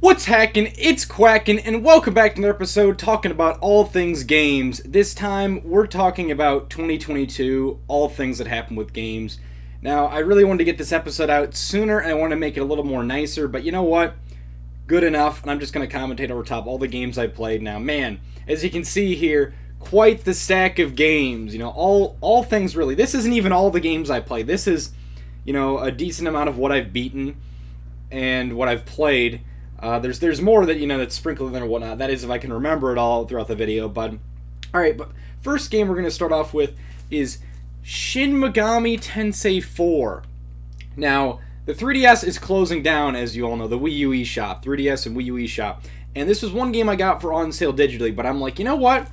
What's hacking? It's Quacking, and welcome back to another episode talking about all things games. This time, we're talking about 2022, all things that happen with games. Now, I really wanted to get this episode out sooner, and I want to make it a little more nicer, but you know what? Good enough, and I'm just going to commentate over top all the games I played. Now, man, as you can see here, quite the stack of games. You know, all things really. This isn't even all the games I played. This is, a decent amount of what I've beaten and what I've played. There's more that that's sprinkled in there and whatnot. That is, if I can remember it all throughout the video. But all right, but first game we're going to start off with is Shin Megami Tensei 4. Now, the 3DS is closing down, as you all know, the Wii U eShop, 3DS and Wii U eShop. And this was one game I got for on sale digitally, but I'm like, you know what?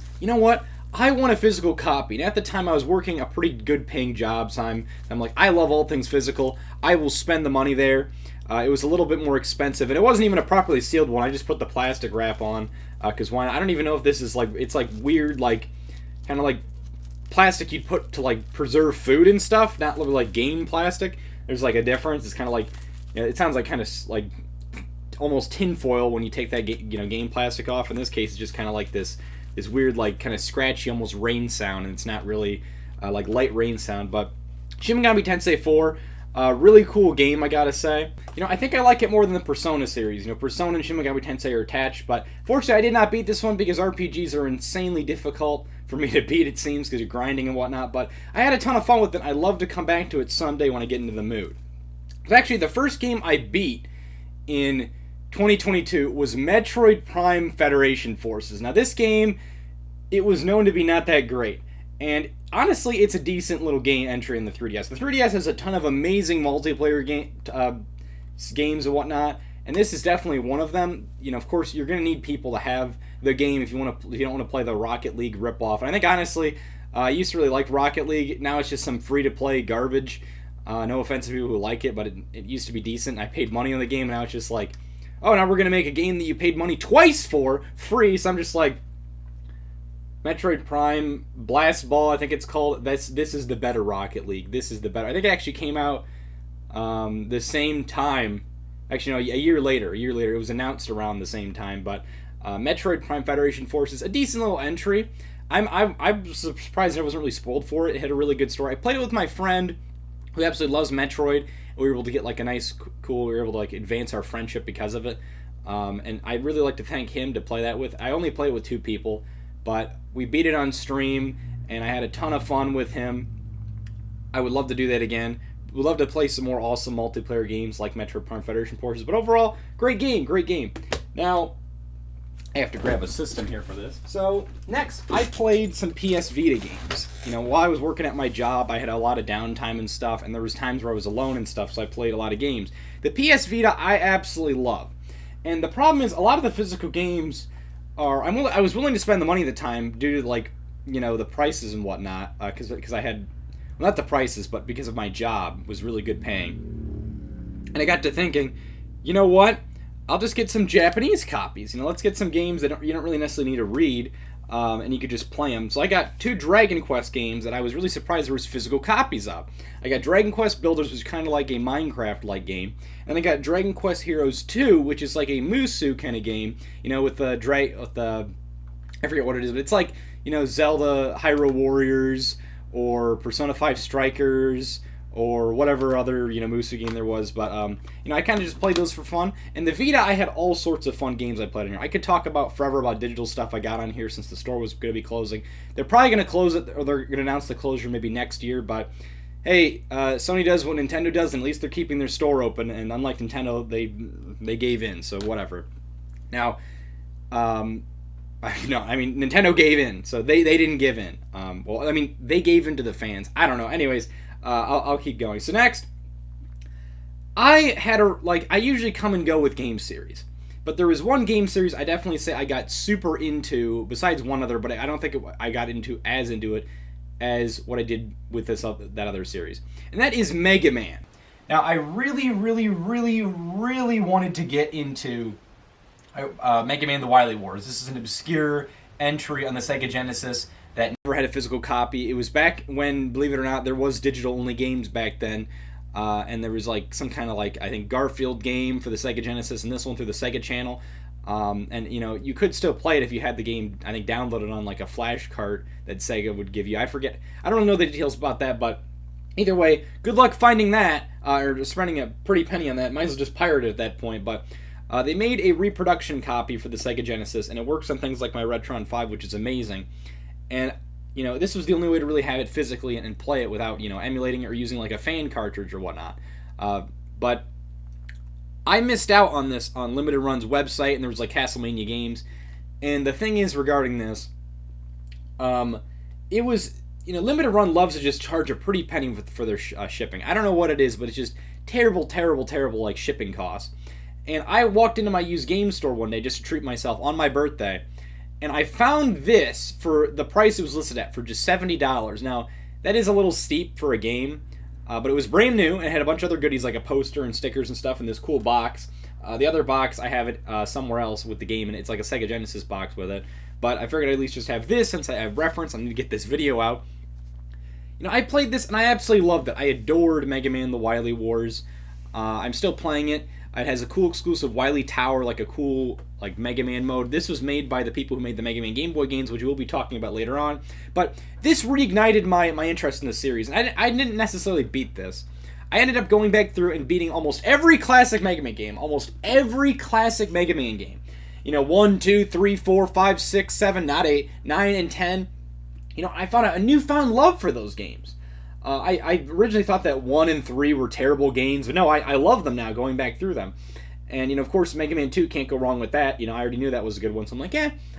I want a physical copy. And at the time, I was working a pretty good paying job, so I'm like, I love all things physical. I will spend the money there. It was a little bit more expensive, and it wasn't even a properly sealed one. I just put the plastic wrap on, because why not? I don't even know if this is it's weird, kind of like plastic you'd put to preserve food and stuff, not like game plastic. There's a difference. It's kind of it sounds like kind of like almost tin foil when you take that game plastic off. In this case, it's just kind of like this weird kind of scratchy almost rain sound, and it's not really light rain sound. But Shin Megami Tensei 4. Really cool game, I gotta say. I think I like it more than the Persona series. Persona and Shin Megami Tensei are attached, but fortunately I did not beat this one because RPGs are insanely difficult for me to beat, it seems, because you're grinding and whatnot, but I had a ton of fun with it. I'd love to come back to it someday when I get into the mood. But actually, the first game I beat in 2022 was Metroid Prime Federation Forces. Now, this game, it was known to be not that great. And honestly, it's a decent little game entry in the 3DS. The 3DS has a ton of amazing multiplayer games and whatnot, and this is definitely one of them. Of course, you're going to need people to have the game if you don't want to play the Rocket League ripoff. And I think honestly, I used to really like Rocket League. Now it's just some free-to-play garbage. No offense to people who like it, but it used to be decent. I paid money on the game, and now it's just oh, now we're going to make a game that you paid money twice for free. So I'm just Metroid Prime Blast Ball, I think it's called. This is the better Rocket League. This is the better. I think it actually came out the same time. Actually, no, a year later. It was announced around the same time. But Metroid Prime Federation Forces, a decent little entry. I'm surprised I wasn't really spoiled for it. It had a really good story. I played it with my friend who absolutely loves Metroid. And we were able to get a nice, cool. We were able to advance our friendship because of it. And I'd really like to thank him to play that with. I only played it with 2 people. But we beat it on stream, and I had a ton of fun with him. I would love to do that again. We'd love to play some more awesome multiplayer games like Metroid Prime Federation Forces. But overall, great game. Now, I have to grab a system here for this. So, next, I played some PS Vita games. While I was working at my job, I had a lot of downtime and stuff, and there was times where I was alone and stuff, so I played a lot of games. The PS Vita, I absolutely love. And the problem is, a lot of the physical games I was willing to spend the money at the time due to the prices and whatnot, because I had, well, not the prices, but because of my job was really good paying. And I got to thinking, you know what? I'll just get some Japanese copies. Let's get some games that you don't really necessarily need to read, and you could just play them. So I got 2 Dragon Quest games that I was really surprised there was physical copies of. I got Dragon Quest Builders, which is kind of like a Minecraft-like game, and I got Dragon Quest Heroes 2, which is like a Musou kind of game, with the I forget what it is, but it's Zelda Hyrule Warriors or Persona 5 Strikers or whatever other Musou game there was. But I kind of just played those for fun. And the Vita, I had all sorts of fun games I played on here. I could talk about forever about digital stuff I got on here since the store was going to be closing. They're probably going to close it, or they're going to announce the closure maybe next year. But hey, Sony does what Nintendo does, and at least they're keeping their store open. And unlike Nintendo, they gave in. So whatever. Now, Nintendo gave in, so they didn't give in. They gave in to the fans. I don't know. Anyways. I'll keep going. So next, I had I usually come and go with game series, but there was one game series I definitely say I got super into, besides one other, but I don't think I got into it as what I did with that other series, and that is Mega Man. Now, I really, really, really, really wanted to get into Mega Man: The Wily Wars. This is an obscure entry on the Sega Genesis that never had a physical copy. It was back when, believe it or not, there was digital-only games back then. and there was like some kind of like, I think, Garfield game for the Sega Genesis, and this one through the Sega Channel. And you could still play it if you had the game, I think, downloaded on like a flash cart that Sega would give you. I forget, I don't know the details about that, but either way, good luck finding that, or spending a pretty penny on that. Might as well just pirate it at that point. But they made a reproduction copy for the Sega Genesis, and it works on things like my Retron 5, which is amazing. And this was the only way to really have it physically and play it without emulating it or using like a fan cartridge or whatnot. But I missed out on this on Limited Run's website, and there was like Castlemania games. And the thing is regarding this, it was, Limited Run loves to just charge a pretty penny for their shipping. I don't know what it is, but it's just terrible like shipping costs. And I walked into my used game store one day just to treat myself on my birthday, and I found this for the price it was listed at, for just $70. Now, that is a little steep for a game, but it was brand new, and it had a bunch of other goodies like a poster and stickers and stuff in this cool box. The other box, I have it somewhere else with the game, and it's like a Sega Genesis box with it. But I figured I'd at least just have this since I have reference. I need to get this video out. I played this, and I absolutely loved it. I adored Mega Man The Wily Wars. I'm still playing it. It has a cool exclusive Wily Tower, like a cool like Mega Man mode. This was made by the people who made the Mega Man Game Boy games, which we'll be talking about later on. But this reignited my interest in the series, and I didn't necessarily beat this. I ended up going back through and beating almost every classic Mega Man game. Almost every classic Mega Man game. 1, 2, 3, 4, 5, 6, 7, not 8, 9, and 10. I found a newfound love for those games. I originally thought that 1 and 3 were terrible games, but no, I love them now, going back through them. And, of course, Mega Man 2 can't go wrong with that. I already knew that was a good one, so I'm like,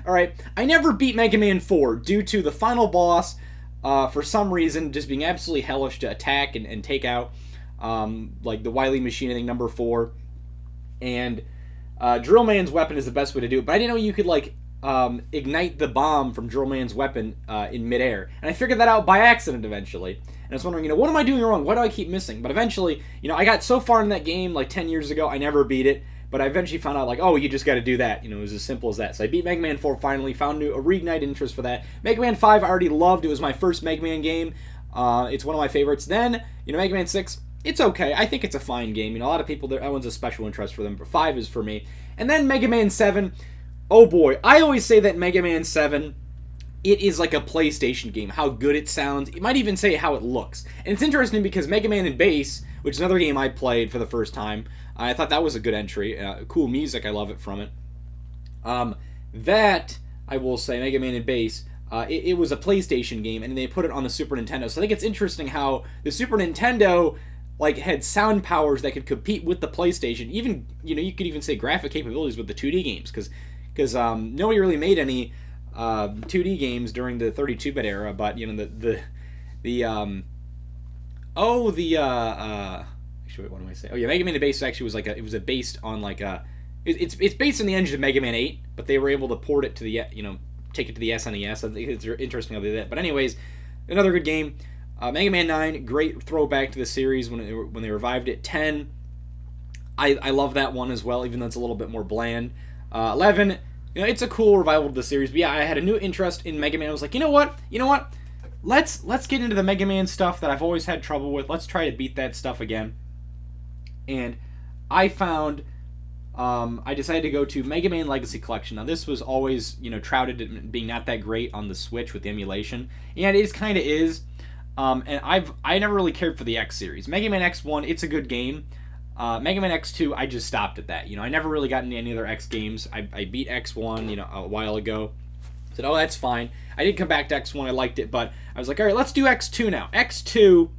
alright. I never beat Mega Man 4 due to the final boss, for some reason, just being absolutely hellish to attack and take out, like the Wily Machine, I think, number 4. And Drill Man's weapon is the best way to do it, but I didn't know you could, like, ignite the bomb from Drill Man's weapon in midair. And I figured that out by accident eventually. And I was wondering, what am I doing wrong? Why do I keep missing? But eventually, I got so far in that game, like 10 years ago, I never beat it. But I eventually found out, like, oh, you just got to do that. It was as simple as that. So I beat Mega Man 4 finally, found a reignited interest for that. Mega Man 5 I already loved. It was my first Mega Man game. It's one of my favorites. Then, Mega Man 6, it's okay. I think it's a fine game. A lot of people, that one's a special interest for them. But 5 is for me. And then Mega Man 7, oh boy. I always say that Mega Man 7... it is like a PlayStation game, how good it sounds. You might even say how it looks. And it's interesting because Mega Man in Bass, which is another game I played for the first time, I thought that was a good entry. Cool music, I love it from it. That, I will say, Mega Man in Bass, it was a PlayStation game, and they put it on the Super Nintendo. So I think it's interesting how the Super Nintendo had sound powers that could compete with the PlayStation. Even, you could even say graphic capabilities with the 2D games, because nobody really made any 2D games during the 32-bit era, but actually, what am I saying? Oh yeah, Mega Man in Bass actually was based on it's based on the engine of Mega Man 8, but they were able to port it to the take it to the SNES. I think it's interesting how they did that. But anyways, another good game. Mega Man 9, great throwback to the series when they revived it. 10, I love that one as well, even though it's a little bit more bland. 11. It's a cool revival of the series, but yeah, I had a new interest in Mega Man. I was like, you know what? Let's get into the Mega Man stuff that I've always had trouble with. Let's try to beat that stuff again. And I found, I decided to go to Mega Man Legacy Collection. Now, this was always, touted as being not that great on the Switch with the emulation, and it kind of is. And I never really cared for the X series. Mega Man X1, it's a good game. Mega Man X2, I just stopped at that. I never really got into any other X games. I beat X1, a while ago. Said, oh, that's fine. I did come back to X1. I liked it, but I was like, all right, let's do X2 now. X2,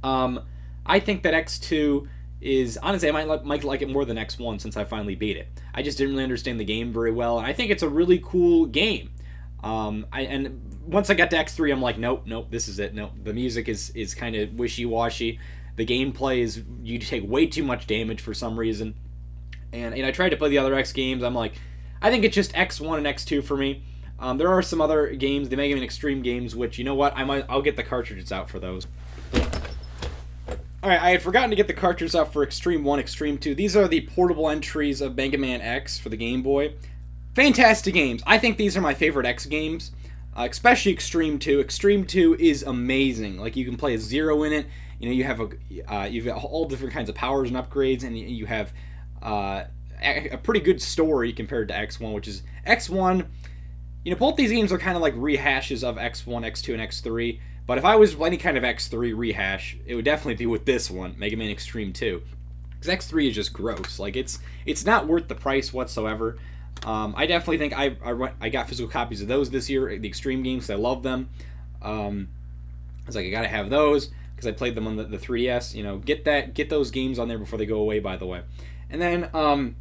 I think that X2 is, honestly, I might like it more than X1 since I finally beat it. I just didn't really understand the game very well, and I think it's a really cool game. And once I got to X3, I'm like, nope, this is it. Nope, the music is kind of wishy-washy. The gameplay is, you take way too much damage for some reason. And I tried to play the other X games. I'm like, I think it's just X1 and X2 for me. There are some other games, the Mega Man Extreme games, which, you know what, I'll get the cartridges out for those. Alright, I had forgotten to get the cartridges out for Extreme 1, Extreme 2. These are the portable entries of Mega Man X for the Game Boy. Fantastic games. I think these are my favorite X games, especially Extreme 2. Extreme 2 is amazing. You can play a Zero in it. you have you've got all different kinds of powers and upgrades, and you have a pretty good story compared to X1, which is X1. Both these games are kind of like rehashes of X1, X2, and X3. But if I was any kind of X3 rehash, it would definitely be with this one, Mega Man Extreme 2. Because X3 is just gross. Like, it's not worth the price whatsoever. I definitely think I got physical copies of those this year, the Extreme games, because I love them. I was like, I gotta have those, because I played them on the 3DS. Get those games on there before they go away, by the way. And then,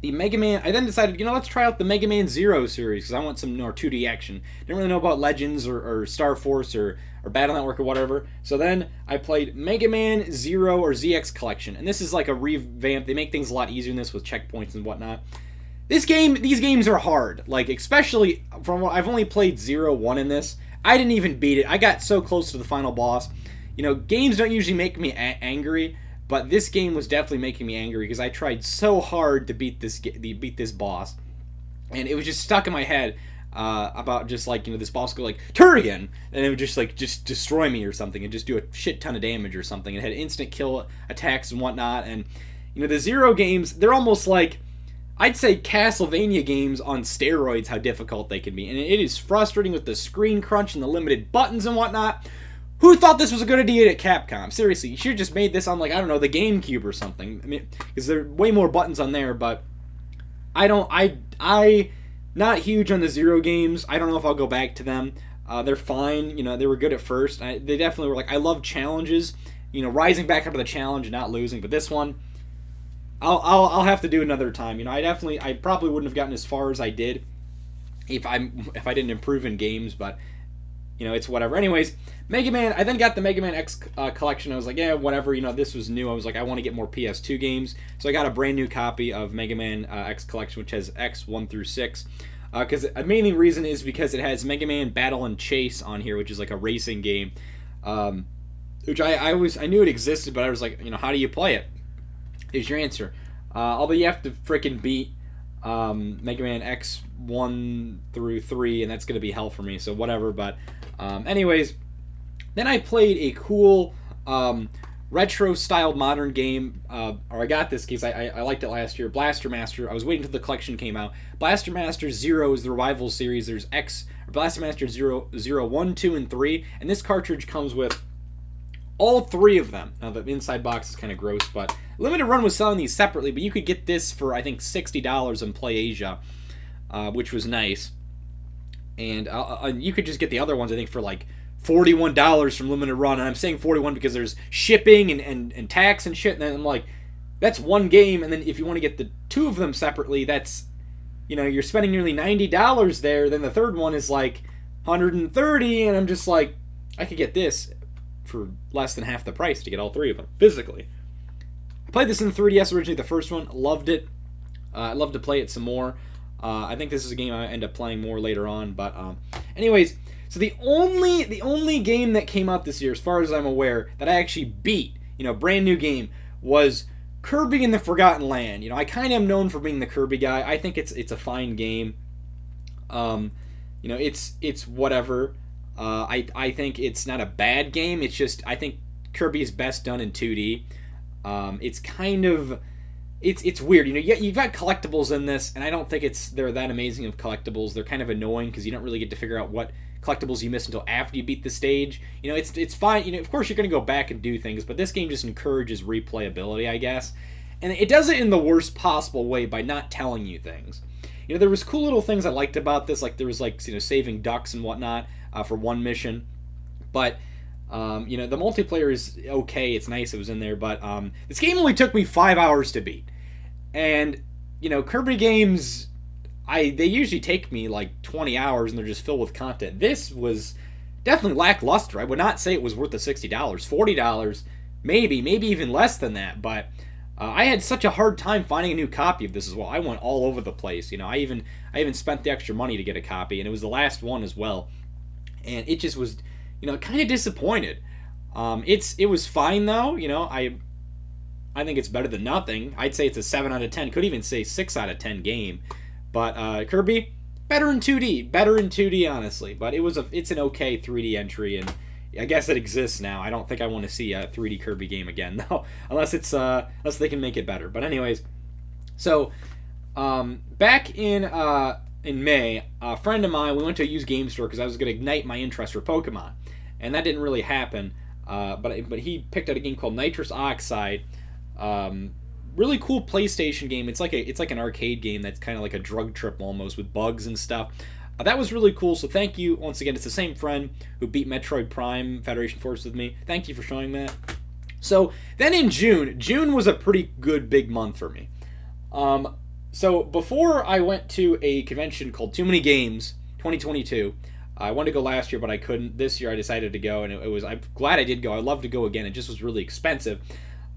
the Mega Man, I then decided, let's try out the Mega Man Zero series, because I want some more 2D action. Didn't really know about Legends or Star Force or Battle Network or whatever. So then I played Mega Man Zero or ZX Collection. And this is like a revamp. They make things a lot easier in this with checkpoints and whatnot. These games are hard. Like, especially from what I've only played 0-1 in this. I didn't even beat it. I got so close to the final boss. Games don't usually make me angry. But this game was definitely making me angry because I tried so hard to beat this boss, and it was just stuck in my head about just like this boss go like Turian, and it would just destroy me or something and just do a shit ton of damage or something. It had instant kill attacks and whatnot, and the Zero games, they're almost like, I'd say, Castlevania games on steroids. How difficult they can be, and it is frustrating with the screen crunch and the limited buttons and whatnot. Who thought this was a good idea at Capcom? Seriously, you should have just made this on, like, I don't know, the GameCube or something. I mean, because there are way more buttons on there, but I not huge on the Zero games. I don't know if I'll go back to them. They're fine. They were good at first. They definitely were, like, I love challenges. Rising back up to the challenge and not losing. But this one, I'll have to do another time. I probably wouldn't have gotten as far as I did if I didn't improve in games, but it's whatever. Anyways, Mega Man, I then got the Mega Man X collection. I was like, yeah, whatever, this was new. I was like, I want to get more PS2 games. So I got a brand new copy of Mega Man X collection, which has X 1 through 6. Because the main reason is because it has Mega Man Battle and Chase on here, which is like a racing game. Which I knew it existed, but I was like, how do you play it? Is your answer. Although you have to freaking beat Mega Man X 1 through 3, and that's going to be hell for me, so whatever. But anyways, then I played a cool retro-styled modern game, or I got this because I liked it last year, Blaster Master. I was waiting until the collection came out. Blaster Master Zero is the revival series. There's Blaster Master Zero, 1, 2, and 3, and this cartridge comes with all 3 of them. Now, the inside box is kind of gross, but Limited Run was selling these separately, but you could get this for, I think, $60 in PlayAsia, which was nice. And you could just get the other ones, I think, for like $41 from Limited Run. And I'm saying 41 because there's shipping and tax and shit. And then I'm like, that's one game. And then if you want to get the 2 of them separately, that's, you're spending nearly $90 there. Then the third one is like $130. And I'm just like, I could get this for less than half the price to get all 3 of them physically. I played this in the 3DS originally, the first one. Loved it. I'd love to play it some more. I think this is a game I end up playing more later on. But anyways, so the only game that came out this year, as far as I'm aware, that I actually beat, brand new game, was Kirby in the Forgotten Land. I kind of am known for being the Kirby guy. I think it's a fine game. It's whatever. I think it's not a bad game. It's just, I think Kirby is best done in 2D. It's kind of, it's weird. You've got collectibles in this, and I don't think they're that amazing of collectibles. They're kind of annoying because you don't really get to figure out what collectibles you miss until after you beat the stage. It's fine. Of course you're going to go back and do things, but this game just encourages replayability, I guess. And it does it in the worst possible way by not telling you things. There was cool little things I liked about this, like there was saving ducks and whatnot for one mission, but the multiplayer is okay. It's nice it was in there, but this game only took me 5 hours to beat, and Kirby games, they usually take me like 20 hours and they're just filled with content. This was definitely lackluster. I would not say it was worth the $60, $40, maybe even less than that, but I had such a hard time finding a new copy of this as well. I went all over the place. I even spent the extra money to get a copy, and it was the last one as well. And it just was, kind of disappointed. It was fine though. I think it's better than nothing. I'd say it's a 7 out of 10. Could even say 6 out of 10 game. But Kirby, better in 2D honestly. But it's an okay 3D entry, and I guess it exists now. I don't think I want to see a 3D Kirby game again, though, unless they can make it better. But anyways, so back in May, a friend of mine, we went to a used game store because I was going to ignite my interest for Pokemon, and that didn't really happen. But he picked out a game called Nitrous Oxide. Really cool PlayStation game. It's like an arcade game that's kind of like a drug trip almost with bugs and stuff. That was really cool. So thank you once again. It's the same friend who beat Metroid Prime Federation Force with me. Thank you for showing that. So then in June was a pretty good big month for me. So before I went to a convention called Too Many Games 2022. I wanted to go last year, but I couldn't. This year I decided to go, and it was. I'm glad I did go. I'd love to go again. It just was really expensive.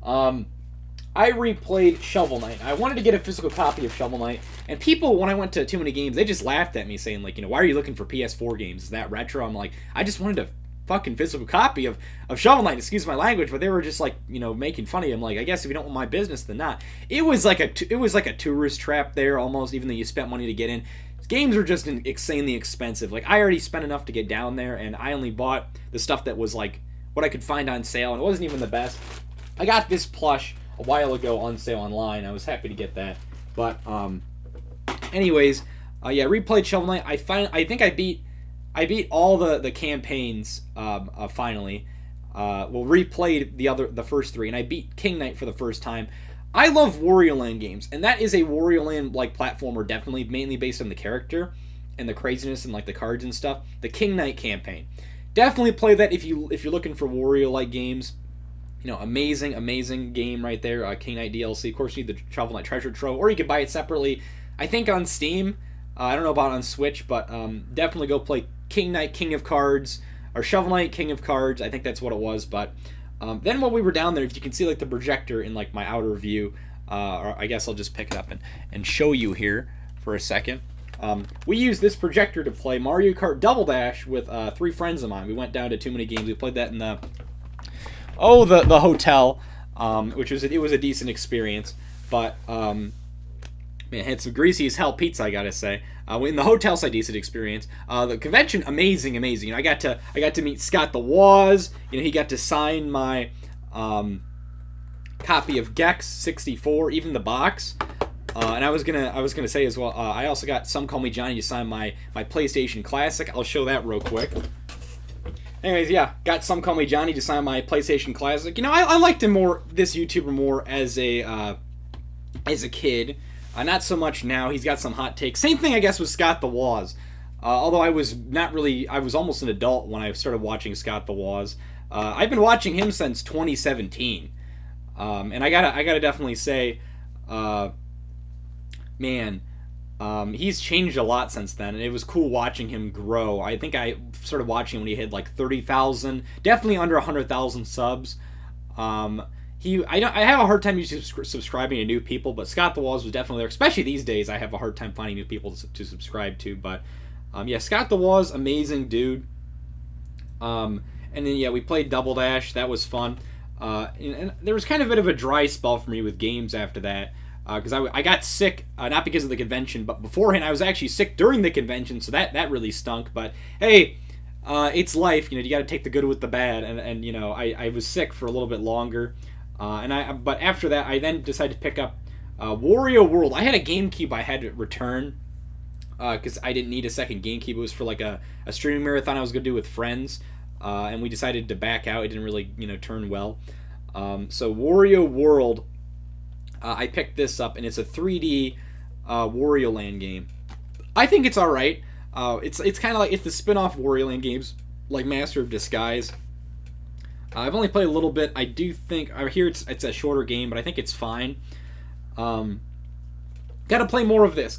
I replayed Shovel Knight. I wanted to get a physical copy of Shovel Knight, and people, when I went to Too Many Games, they just laughed at me, saying like, why are you looking for PS4 games? Is that retro? I'm like, I just wanted a fucking physical copy of Shovel Knight. Excuse my language, but they were just like, making fun of me. I'm like, I guess if you don't want my business, then not. It was like a tourist trap there almost, even though you spent money to get in. Games are just insanely expensive. Like, I already spent enough to get down there, and I only bought the stuff that was like what I could find on sale, and it wasn't even the best. I got this plush a while ago on sale online. I was happy to get that. But anyways, replayed Shovel Knight. I think I beat all the campaigns finally. Replayed the first three, and I beat King Knight for the first time. I love Wario Land games, and that is a Wario Land like platformer, definitely mainly based on the character and the craziness and like the cards and stuff. The King Knight campaign, definitely play that if you're looking for Wario like games. Amazing game right there. King Knight DLC. Of course, you need the Shovel Knight Treasure Trove, or you can buy it separately. I think on Steam. I don't know about on Switch, but definitely go play King Knight King of Cards or Shovel Knight King of Cards. I think that's what it was, but. Then while we were down there, if you can see like the projector in like my outer view, or I guess I'll just pick it up and show you here for a second. We used this projector to play Mario Kart Double Dash with 3 friends of mine. We went down to Too Many Games. We played that in the hotel, which was a decent experience. But man, it had some greasy as hell pizza, I gotta say. In the hotel side, decent experience. The convention, amazing. I got to meet Scott the Woz. He got to sign my copy of Gex 64, even the box. And I was gonna say as well. I also got Some Call Me Johnny to sign my PlayStation Classic. I'll show that real quick. Anyways, yeah, got Some Call Me Johnny to sign my PlayStation Classic. I liked him more, this YouTuber more as a kid. Not so much now. He's got some hot takes. Same thing, I guess, with Scott the Woz. Although I was almost an adult when I started watching Scott the Woz. I've been watching him since 2017. And I gotta definitely say, he's changed a lot since then, and it was cool watching him grow. I think I started watching when he had like 30,000, definitely under 100,000 subs. I have a hard time usually subscribing to new people, but Scott the Woz was definitely there. Especially these days, I have a hard time finding new people to subscribe to. But Scott the Woz, amazing dude. And then we played Double Dash. That was fun. And there was kind of a bit of a dry spell for me with games after that, because I got sick, not because of the convention, but beforehand I was actually sick during the convention, so that really stunk. But hey, it's life. You got to take the good with the bad, and I was sick for a little bit longer. But after that, I then decided to pick up Wario World. I had a GameCube I had to return because I didn't need a second GameCube. It was for like a streaming marathon I was going to do with friends, and we decided to back out. It didn't really turn well. So Wario World, I picked this up, and it's a 3D Wario Land game. I think it's all right. It's kind of like, it's the spin-off Wario Land games, like Master of Disguise. I've only played a little bit. I do think I hear it's a shorter game, but I think it's fine. Gotta play more of this.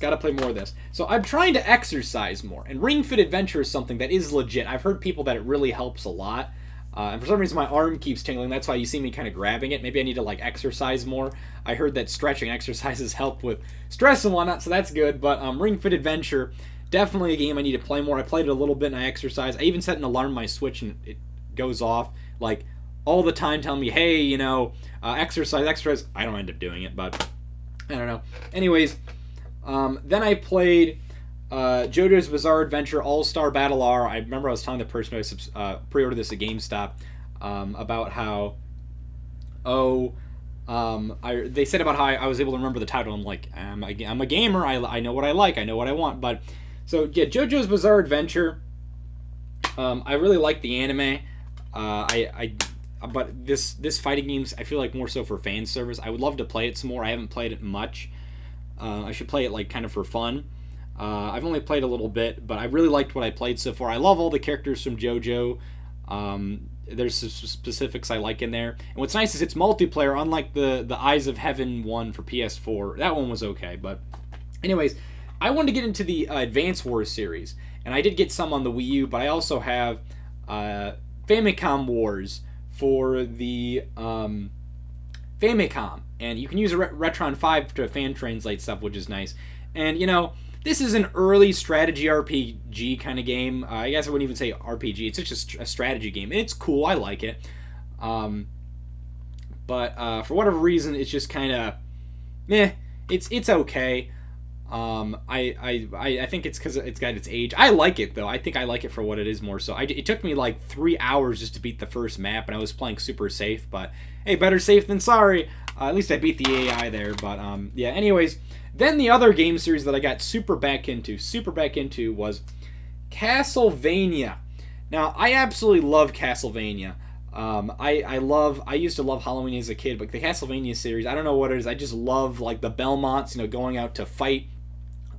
So I'm trying to exercise more, and Ring Fit Adventure is something that is legit. I've heard people that it really helps a lot. And for some reason my arm keeps tingling. That's why you see me kind of grabbing it. Maybe I need to exercise more. I heard that stretching exercises help with stress and whatnot, so that's good. But Ring Fit Adventure, definitely a game I need to play more. I played it a little bit and I exercise. I even set an alarm on my Switch and it goes off all the time telling me, hey, exercise. I don't end up doing it, but I don't know. Anyways, then I played JoJo's Bizarre Adventure All-Star Battle R. I remember I was telling the person who pre-ordered this at GameStop about how, they said about how I was able to remember the title. I'm like, I'm a gamer. I know what I like. I know what I want. But so yeah, JoJo's Bizarre Adventure. I really like the anime. But this fighting games, I feel like more so for fan service. I would love to play it some more. I haven't played it much. I should play it like kind of for fun. I've only played a little bit, but I really liked what I played so far. I love all the characters from JoJo. There's some specifics I like in there. And what's nice is it's multiplayer, unlike the Eyes of Heaven one for PS4. That one was okay, but anyways, I wanted to get into the Advance Wars series, and I did get some on the Wii U, but I also have Famicom Wars for the Famicom, and you can use a Retron 5 to fan translate stuff, which is nice. And this is an early strategy RPG kind of game. I guess I wouldn't even say RPG. It's just a strategy game. And it's cool. I like it. But for whatever reason, it's just kind of meh. It's okay. I think it's because it's got its age. I like it, though. I think I like it for what it is more so. It took me like 3 hours just to beat the first map, and I was playing super safe. But hey, better safe than sorry. At least I beat the AI there. But yeah, anyways. Then the other game series that I got super back into was Castlevania. Now, I absolutely love Castlevania. I used to love Halloween as a kid, but the Castlevania series, I don't know what it is. I just love like the Belmonts, going out to fight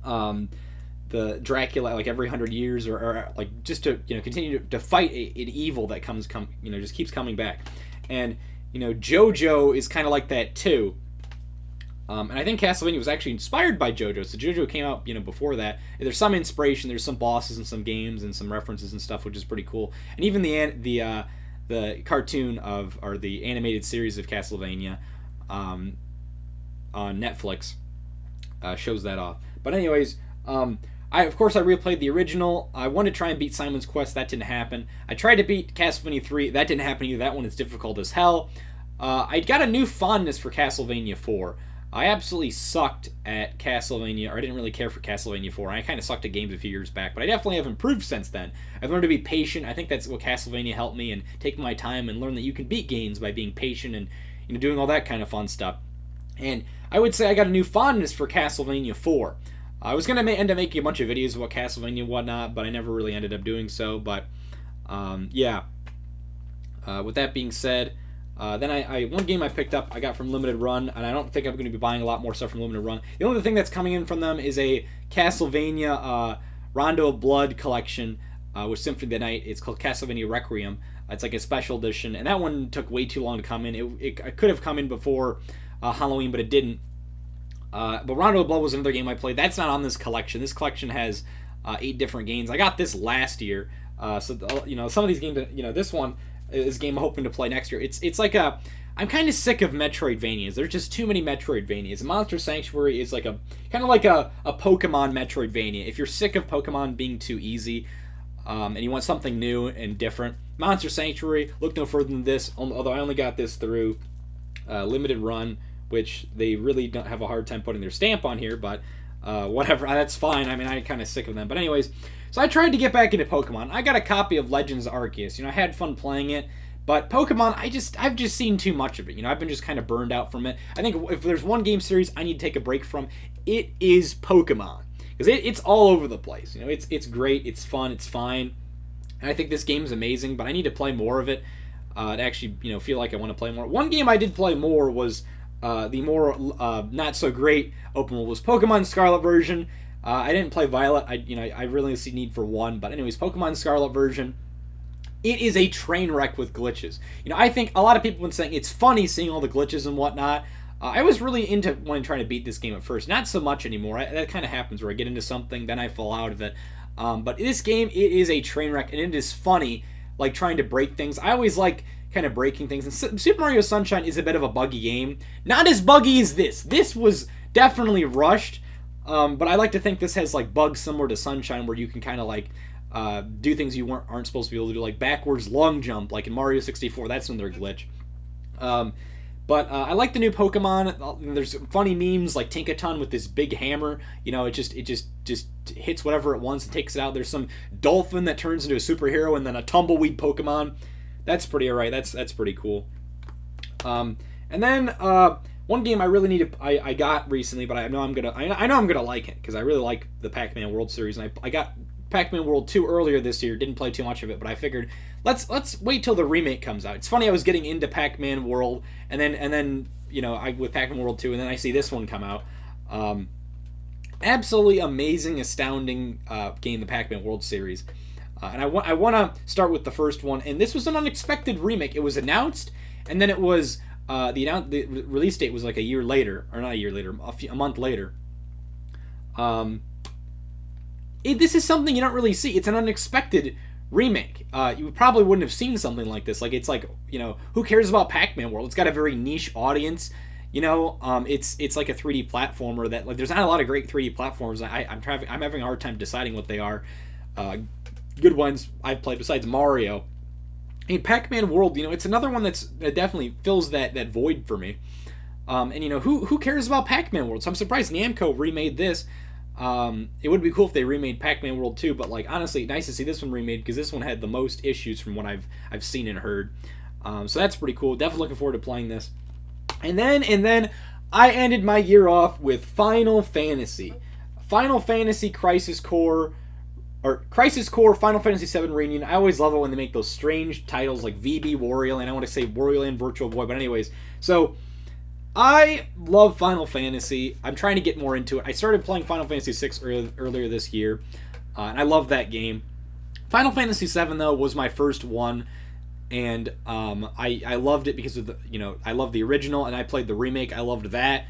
the Dracula like every 100 years, or like just to continue to fight an evil that just keeps coming back. And JoJo is kind of like that too. And I think Castlevania was actually inspired by JoJo. So JoJo came out, before that. There's some inspiration. There's some bosses and some games and some references and stuff, which is pretty cool. And even the cartoon or the animated series of Castlevania on Netflix shows that off. But anyways, I replayed the original. I wanted to try and beat Simon's Quest. That didn't happen. I tried to beat Castlevania 3. That didn't happen either. That one is difficult as hell. I got a new fondness for Castlevania 4. I absolutely sucked at Castlevania, or I didn't really care for Castlevania 4. I kind of sucked at games a few years back, but I definitely have improved since then. I've learned to be patient. I think that's what Castlevania helped me, and take my time and learn that you can beat games by being patient and doing all that kind of fun stuff. And I would say I got a new fondness for Castlevania 4. I was going to end up making a bunch of videos about Castlevania and whatnot, but I never really ended up doing so. But yeah. With that being said, then one game I picked up I got from Limited Run, and I don't think I'm going to be buying a lot more stuff from Limited Run. The only thing that's coming in from them is a Castlevania Rondo of Blood collection with Symphony of the Night. It's called Castlevania Requiem. It's like a special edition, and that one took way too long to come in. It could have come in before Halloween, but it didn't. But Rondo of Blood was another game I played. That's not on this collection. This collection has 8 different games. I got this last year, so some of these games. This one is a game I'm hoping to play next year. It's like I'm kind of sick of Metroidvanias. There's just too many Metroidvanias. Monster Sanctuary is like a Pokemon Metroidvania. If you're sick of Pokemon being too easy, and you want something new and different, Monster Sanctuary, look no further than this. Although I only got this through Limited Run, which they really don't have a hard time putting their stamp on here, but whatever, that's fine. I mean, I'm kind of sick of them. But anyways, so I tried to get back into Pokemon. I got a copy of Legends Arceus. I had fun playing it, but Pokemon, I've just seen too much of it. I've been just kind of burned out from it. I think if there's one game series I need to take a break from, it is Pokemon, because it's all over the place. It's great, it's fun, it's fine, and I think this game's amazing. But I need to play more of it to actually feel like I want to play more. One game I did play more was the more not so great open world was Pokemon Scarlet version. I didn't play Violet. I really see need for one. But anyways, Pokemon Scarlet version, it is a train wreck with glitches. I think a lot of people have been saying it's funny seeing all the glitches and whatnot. I was really into trying to beat this game at first. Not so much anymore. That kind of happens where I get into something, then I fall out of it. But this game, it is a train wreck, and it is funny, like trying to break things. I always like kind of breaking things. And Super Mario Sunshine is a bit of a buggy game. Not as buggy as this. This was definitely rushed. But I like to think this has like bugs similar to Sunshine, where you can kind of like do things you aren't supposed to be able to do, like backwards long jump, like in Mario 64. That's another glitch. But I like the new Pokemon. There's funny memes like Tinkaton with this big hammer. It just hits whatever it wants and takes it out. There's some dolphin that turns into a superhero, and then a tumbleweed Pokemon. That's pretty alright. That's pretty cool. And then one game I really need to I got recently, but I know I'm gonna like it because I really like the Pac-Man World Series, and I got Pac-Man World 2 earlier this year. Didn't play too much of it, but I figured let's wait till the remake comes out. It's funny, I was getting into Pac-Man World, and then with Pac-Man World 2, and then I see this one come out. Absolutely amazing, astounding game, the Pac-Man World Series. And I want to start with the first one, and this was an unexpected remake. It was announced, and then it was the release date was like a year later, or not a year later, a month later. This is something you don't really see. It's an unexpected remake. You probably wouldn't have seen something like this. Like, it's like, who cares about Pac-Man World? It's got a very niche audience. It's like a 3D platformer that, like, there's not a lot of great 3D platformers. I'm having a hard time deciding what they are. Good ones I've played besides Mario. And Pac-Man World, it's another one that definitely fills that void for me. And who cares about Pac-Man World? So I'm surprised Namco remade this. It would be cool if they remade Pac-Man World 2, but, like, honestly, nice to see this one remade because this one had the most issues from what I've seen and heard. So that's pretty cool. Definitely looking forward to playing this. And then I ended my year off with Final Fantasy Crisis Core Final Fantasy VII Reunion. I always love it when they make those strange titles like VB Wario Land. I want to say Wario Land Virtual Boy, but anyways, so I love Final Fantasy. I'm trying to get more into it. I started playing Final Fantasy VI earlier this year, and I love that game. Final Fantasy VII, though, was my first one, and I loved it because of I loved the original, and I played the remake. I loved that.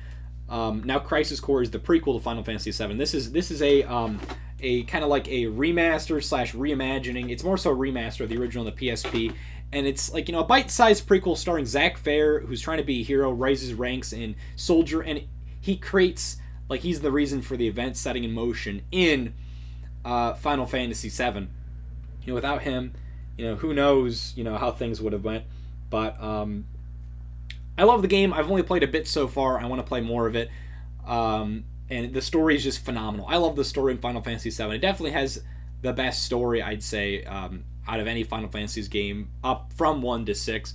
Now Crisis Core is the prequel to Final Fantasy VII. This is a kind of like a remaster / reimagining. It's more so a remaster of the original on the PSP. And it's like, a bite-sized prequel starring Zack Fair, who's trying to be a hero, rises ranks in soldier, and he creates, like, he's the reason for the events setting in motion in Final Fantasy VII. Without him, who knows, how things would have went. But I love the game. I've only played a bit so far. I want to play more of it. And the story is just phenomenal. I love the story in Final Fantasy VII. It definitely has the best story, I'd say, out of any Final Fantasy's game, up from 1 to 6,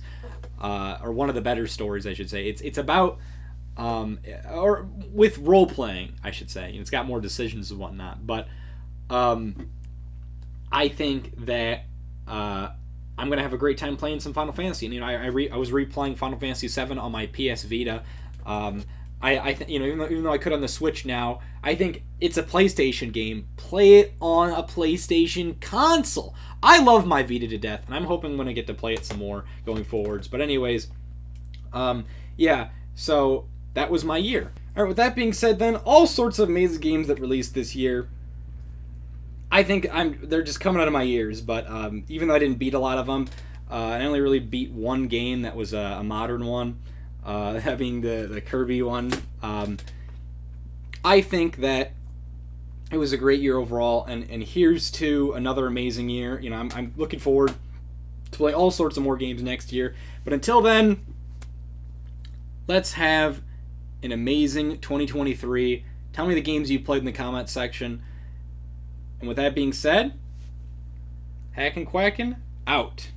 or one of the better stories, I should say. It's about, or with role playing, I should say. It's got more decisions and whatnot, but I think that I'm gonna have a great time playing some Final Fantasy. And, I was replaying Final Fantasy VII on my PS Vita. Even though I could on the Switch now, I think it's a PlayStation game. Play it on a PlayStation console. I love my Vita to death, and I'm hoping I'm going to get to play it some more going forwards. But anyways, yeah, so that was my year. Alright, with that being said then, all sorts of amazing games that released this year. I think they're just coming out of my ears, but even though I didn't beat a lot of them, I only really beat one game that was a modern one. That being the Kirby one. I think that it was a great year overall, and here's to another amazing year. I'm looking forward to play all sorts of more games next year. But until then, let's have an amazing 2023. Tell me the games you played in the comment section. And with that being said, Hackin' Quackin' out.